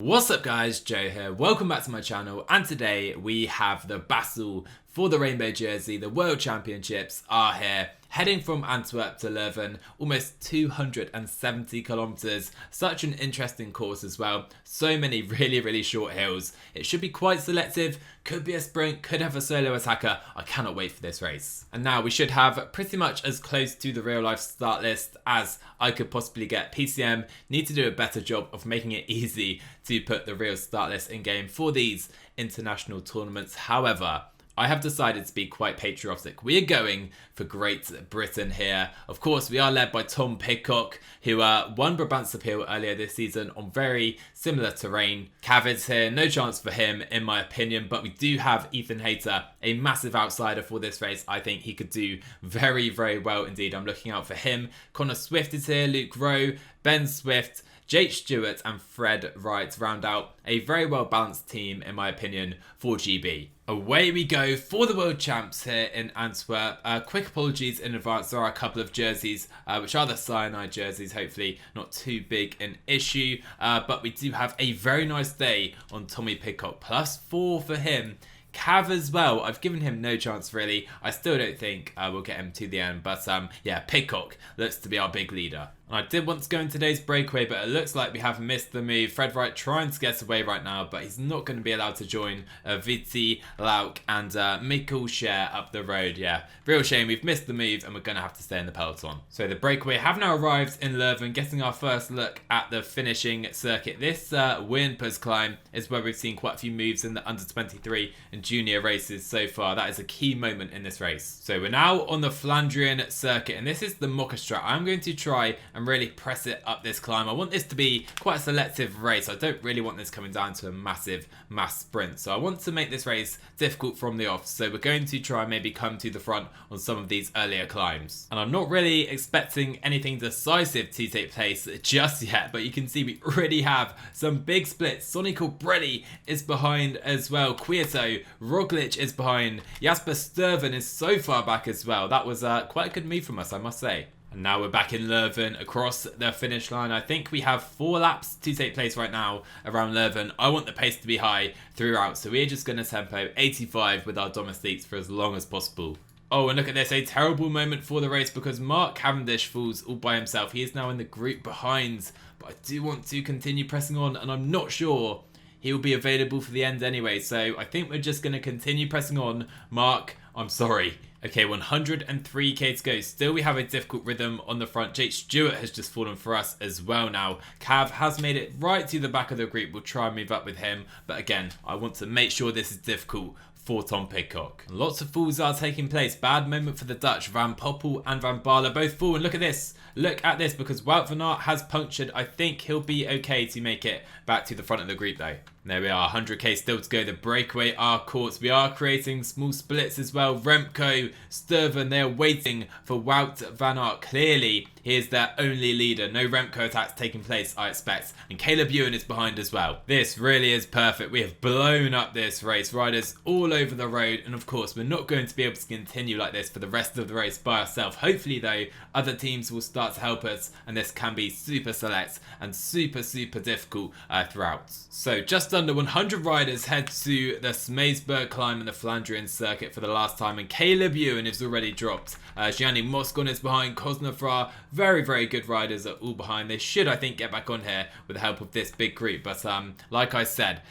What's up guys, Joe here, welcome back to my channel, and today we have the battle for the rainbow jersey. The World Championships are here, heading from Antwerp to Leuven, almost 270 kilometers. Such an interesting course as well, so many really short hills. It should be quite selective, could be a sprint, could have a solo attacker. I cannot wait for this race. And now we should have pretty much as close to the real life start list as I could possibly get. PCM need to do a better job of making it easy to put the real start list in game for these international tournaments. However, I have decided to be quite patriotic. We are going for Great Britain here. Of course, we are led by Tom Pidcock, who won Brabant's Appeal earlier this season on very similar terrain. Cav is here, no chance for him in my opinion, but we do have Ethan Hayter, a massive outsider for this race. I think he could do very well indeed. I'm looking out for him. Connor Swift is here, Luke Rowe, Ben Swift, Jake Stewart and Fred Wright round out a very well balanced team in my opinion for GB. Away we go for the World Champs here in Antwerp. Quick apologies in advance, there are a couple of jerseys which are the cyanide jerseys, hopefully not too big an issue, but we do have a very nice day on Tommy Pidcock, +4 for him. Cav as well, I've given him no chance really. I still don't think we'll get him to the end, but yeah, Pidcock looks to be our big leader. And I did want to go in today's breakaway, but it looks like we have missed the move. Fred Wright trying to get away right now, but he's not going to be allowed to join Viti, Lauk and Mikkel Share up the road. Yeah, real shame. We've missed the move and we're going to have to stay in the peloton. So the breakaway have now arrived in Leuven, getting our first look at the finishing circuit. This Wimpers climb is where we've seen quite a few moves in the under-23 and junior races so far. That is a key moment in this race. So we're now on the Flandrian circuit, and this is the Mokka. I'm going to try and really press it up this climb. I want this to be quite a selective race. I don't really want this coming down to a massive mass sprint. So I want to make this race difficult from the off. So we're going to try and maybe come to the front on some of these earlier climbs. And I'm not really expecting anything decisive to take place just yet, but you can see we already have some big splits. Sonny Colbrelli is behind as well. Quieto, Roglic is behind. Jasper Stuyven is so far back as well. That was quite a good move from us, I must say. And now we're back in Leuven across the finish line. I think we have 4 laps to take place right now around Leuven. I want the pace to be high throughout, so we're just going to tempo 85 with our domestiques for as long as possible. Oh, and look at this, a terrible moment for the race because Mark Cavendish falls all by himself. He is now in the group behind, but I do want to continue pressing on, and I'm not sure he will be available for the end anyway. So I think we're just going to continue pressing on. Mark, I'm sorry. Okay, 103k to go. Still, we have a difficult rhythm on the front. Jake Stewart has just fallen for us as well now. Cav has made it right to the back of the group. We'll try and move up with him. But again, I want to make sure this is difficult for Tom Pidcock. Lots of falls are taking place. Bad moment for the Dutch. Van Poppel and Van Baarle both fall. And look at this. Look at this, because Wout Van Aert has punctured. I think he'll be okay to make it back to the front of the group though. There we are, 100k still to go. The breakaway are caught. We are creating small splits as well. Remco, Stuyven, they're waiting for Wout Van Aert. Clearly, he is their only leader. No Remco attacks taking place, I expect. And Caleb Ewan is behind as well. This really is perfect. We have blown up this race. Riders all over the road. And of course, we're not going to be able to continue like this for the rest of the race by ourselves. Hopefully, though, other teams will start to help us. And this can be super select and super difficult throughout. So just under 100 riders head to the Smeesburg climb and the Flandrian circuit for the last time, and Caleb Ewan is already dropped. Gianni Moscon is behind. Cosnefra, very good riders are all behind. They should, I think, get back on here with the help of this big group, but like I said,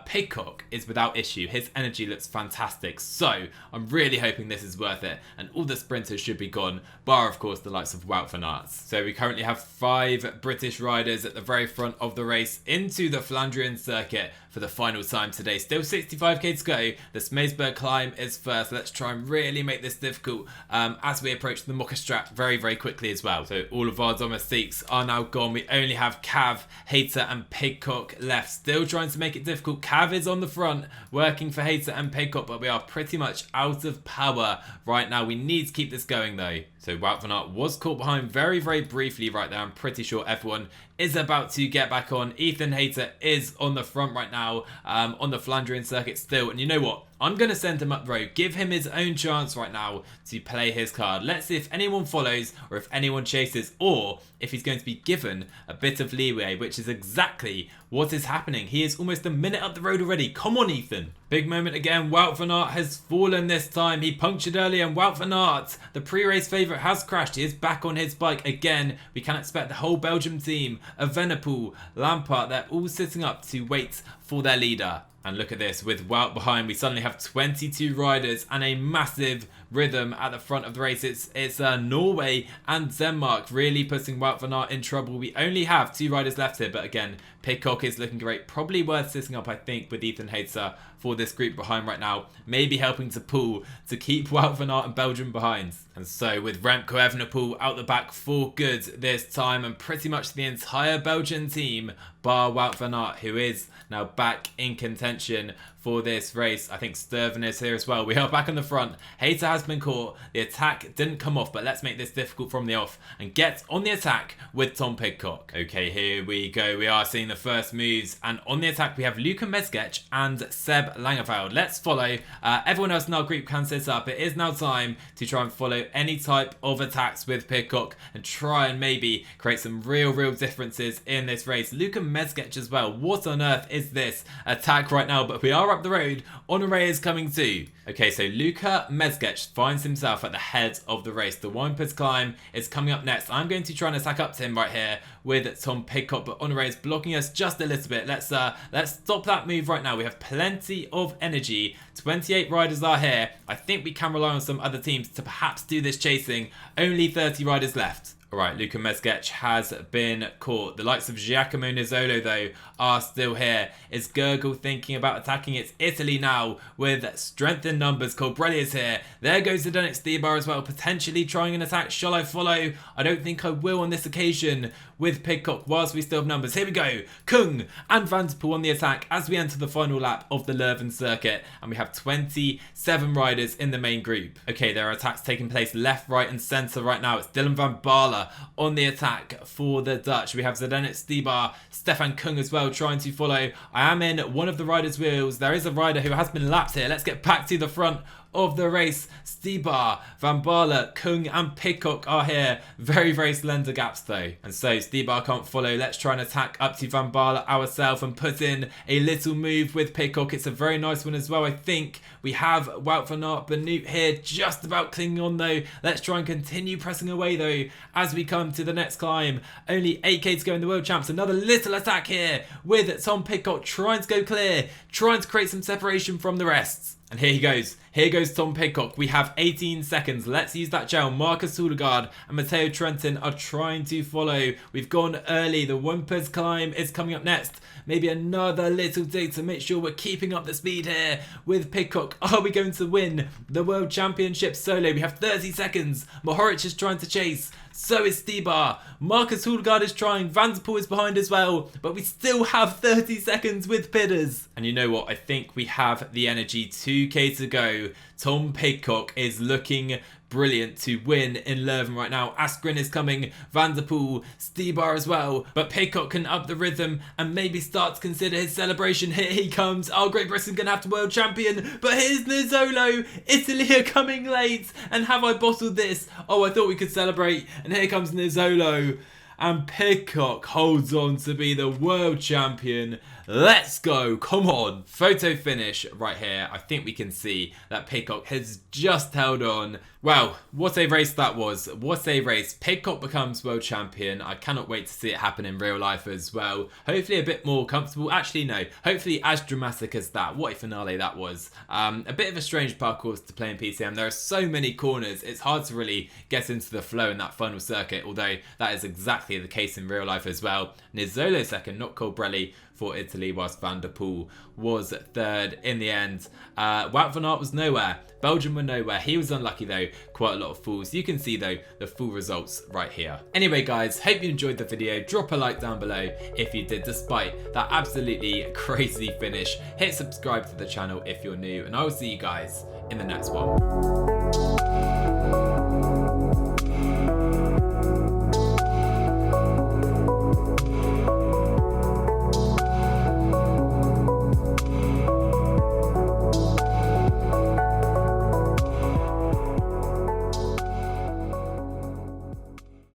Pidcock is without issue. His energy looks fantastic, so I'm really hoping this is worth it, and all the sprinters should be gone, bar of course the likes of Wout Van Aert. So we currently have 5 British riders at the very front of the race into the Flandrian circuit for the final time today. Still 65k to go. The Smeesburg climb is first. Let's try and really make this difficult as we approach the Mokka Strat very quickly as well. So all of our domestiques are now gone. We only have Cav, Hayter and Pidcock left. Still trying to make it difficult. Cav is on the front working for Hayter and Pidcock, but we are pretty much out of power right now. We need to keep this going though. So Wout Van Aert was caught behind very briefly right there. I'm pretty sure everyone is about to get back on. Ethan Hayter is on the front right now on the Flandrian circuit still. And you know what? I'm going to send him up the road. Give him his own chance right now to play his card. Let's see if anyone follows or if anyone chases, or if he's going to be given a bit of leeway, which is exactly What is happening? He is almost a minute up the road already. Come on, Ethan. Big moment again. Wout Van Aert has fallen this time. He punctured early, and Wout Van Aert, the pre-race favourite, has crashed. He is back on his bike again. We can expect the whole Belgium team, Evenepoel, Lampard, they're all sitting up to wait for their leader. And look at this, with Wout behind, we suddenly have 22 riders and a massive rhythm at the front of the race. It's Norway and Denmark really putting Wout Van Aert in trouble. We only have 2 riders left here, but again, Pidcock is looking great. Probably worth sitting up, I think, with Ethan Hayter for this group behind right now. Maybe helping to pull to keep Wout Van Aert and Belgium behind. And so with Remco Evenepoel out the back for good this time, and pretty much the entire Belgian team, bar Wout Van Aert, who is now back in contention for this race. I think Sturven is here as well. We are back on the front. Hayter has been caught. The attack didn't come off, but let's make this difficult from the off and get on the attack with Tom Pidcock. Okay, here we go. We are seeing the first moves, and on the attack we have Luca Mezgec and Seb Langeveld. Let's follow. Everyone else in our group can sit up. It is now time to try and follow any type of attacks with Pidcock and try and maybe create some real differences in this race. Luca Mezgec as well. What on earth is this attack right now? But we are up the road. Honoré is coming too. Okay, so Luca Mezgec finds himself at the head of the race. The Wimpers climb is coming up next. I'm going to try and attack up to him right here with Tom Pidcock, but Honoré is blocking us just a little bit. Let's stop that move right now. We have plenty of energy. 28 riders are here. I think we can rely on some other teams to perhaps do this chasing. Only 30 riders left. Alright, Luca Mezgec has been caught. The likes of Giacomo Nizzolo, though, are still here. Is Gurgle thinking about attacking? It's Italy now with strength in numbers. Colbrelli is here. There goes the Zdeněk Stybar as well, potentially trying an attack. Shall I follow? I don't think I will on this occasion with Pidcock whilst we still have numbers. Here we go. Kung and Van der Poel on the attack as we enter the final lap of the Leuven circuit. And we have 27 riders in the main group. Okay, there are attacks taking place left, right and centre right now. It's Dylan van Baarle on the attack for the Dutch. We have Zdeněk Stybar, Stefan Kung as well trying to follow. I am in one of the riders' wheels. There is a rider who has been lapped here. Let's get back to the front of the race. Stybar, Van Baarle, Kung and Pidcock are here. Very slender gaps though. And so Stybar can't follow. Let's try and attack up to Van Baarle ourselves and put in a little move with Pidcock. It's a very nice one as well. I think we have Wout van Aert, Benoot here just about clinging on though. Let's try and continue pressing away though as we come to the next climb. Only 8k to go in the World Champs. Another little attack here with Tom Pidcock trying to go clear, trying to create some separation from the rest. And here he goes. Here goes Tom Pidcock. We have 18 seconds. Let's use that gel. Marcus Houdegaard and Matteo Trentin are trying to follow. We've gone early. The Wimpers climb is coming up next. Maybe another little dig to make sure we're keeping up the speed here with Pidcock. Are we going to win the World Championship solo? We have 30 seconds. Mohoric is trying to chase. So is Stybar. Marcus Houdegaard is trying. Van der Poel is behind as well. But we still have 30 seconds with Pidders. And you know what? I think we have the energy. 2k to go. Tom Pidcock is looking brilliant to win in Leuven right now. Askren is coming, Van der Poel, Stybar as well, but Pidcock can up the rhythm and maybe start to consider his celebration. Here he comes. Oh, Great Britain gonna have to world champion, but here's Nizzolo. Italy are coming late, and have I bottled this? Oh, I thought we could celebrate, and here comes Nizzolo. And Pidcock holds on to be the world champion. Let's go, come on. Photo finish right here. I think we can see that Pidcock has just held on. Wow, what a race that was. What a race. Pidcock becomes world champion. I cannot wait to see it happen in real life as well. Hopefully a bit more comfortable. Actually, no. Hopefully as dramatic as that. What a finale that was. A bit of a strange parcours to play in PTM. There are so many corners. It's hard to really get into the flow in that final circuit, although that is exactly the case in real life as well. Nizzolo second, not Colbrelli for Italy, whilst Van der Poel was third in the end. Wout Van Aert was nowhere. Belgium were nowhere. He was unlucky though. Quite a lot of falls. You can see though the full results right here. Anyway guys, hope you enjoyed the video. Drop a like down below if you did, despite that absolutely crazy finish. Hit subscribe to the channel if you're new, and I will see you guys in the next one.